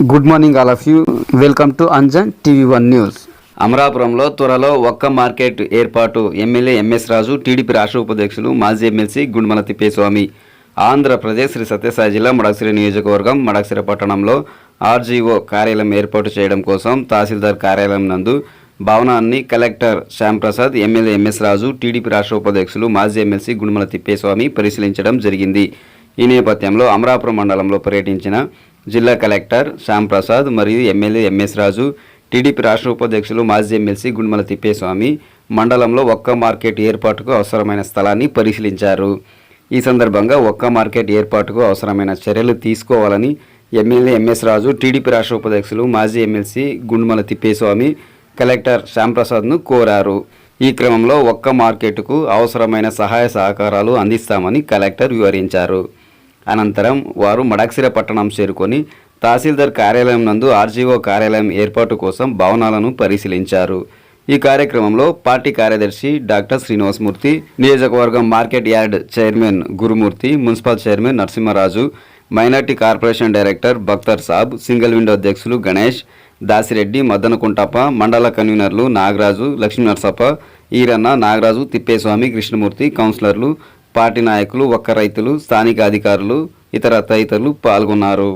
Good morning all of you. Welcome to Anjan TV one news. అమరాపురంలో త్వరలో ఒక్క మార్కెట్ ఏర్పాటు. ఎమ్మెల్యే ఎంఎస్ రాజు, టీడీపీ రాష్ట్ర ఉపాధ్యక్షులు మాజీ ఎమ్మెల్సీ గుండుమల తిప్పేస్వామి. ఆంధ్రప్రదేశ్ శ్రీ సత్యసాయి జిల్లా మడకశిర నియోజకవర్గం మడకశిర పట్టణంలో ఆర్జీఓ కార్యాలయం ఏర్పాటు చేయడం కోసం తహసీల్దార్ కార్యాలయం నందు భవనాన్ని కలెక్టర్ శ్యాంప్రసాద్, ఎమ్మెల్యే ఎంఎస్ రాజు, టీడీపీ రాష్ట్ర ఉపాధ్యక్షులు మాజీ ఎమ్మెల్సీ గుండుమల తిప్పేస్వామి పరిశీలించడం జరిగింది. ఈ నేపథ్యంలో అమరాపురం మండలంలో పర్యటించిన జిల్లా కలెక్టర్ శ్యాంప్రసాద్ మరియు ఎమ్మెల్యే ఎంఎస్ రాజు, టీడీపీ రాష్ట్ర ఉపాధ్యక్షులు మాజీ ఎమ్మెల్సీ గుండుమల తిప్పేస్వామి మండలంలో ఒక్క మార్కెట్ ఏర్పాటుకు అవసరమైన స్థలాన్ని పరిశీలించారు. ఈ సందర్భంగా ఒక్క మార్కెట్ ఏర్పాటుకు అవసరమైన చర్యలు తీసుకోవాలని ఎమ్మెల్యే ఎంఎస్ రాజు, టీడీపీ రాష్ట్ర ఉపాధ్యక్షులు మాజీ ఎమ్మెల్సీ గుండుమల తిప్పేస్వామి కలెక్టర్ శ్యాంప్రసాద్ను కోరారు. ఈ క్రమంలో ఒక్క మార్కెట్కు అవసరమైన సహాయ సహకారాలు అందిస్తామని కలెక్టర్ వివరించారు. అనంతరం వారు మడకశిర పట్టణం చేరుకొని తహసీల్దార్ కార్యాలయం నందు ఆర్జీఓ కార్యాలయం ఏర్పాటు కోసం భవనాలను పరిశీలించారు. ఈ కార్యక్రమంలో పార్టీ కార్యదర్శి డాక్టర్ శ్రీనివాసమూర్తి, నియోజకవర్గం market yard chairman Gurumurthy, municipal chairman Narasimharaju, minority corporation director Baktar Saab, single window అధ్యక్షులు గణేష్, దాసిరెడ్డి, మద్దనకుంటప్ప, మండల కన్వీనర్లు నాగరాజు, లక్ష్మీ నరసప్ప, ఈరన్న, నాగరాజు, తిప్పేస్వామి, కృష్ణమూర్తి, కౌన్సిలర్లు, పార్టీ నాయకులు, ఒక్క రైతులు, స్థానిక అధికారులు, ఇతర తదితరులు పాల్గొన్నారు.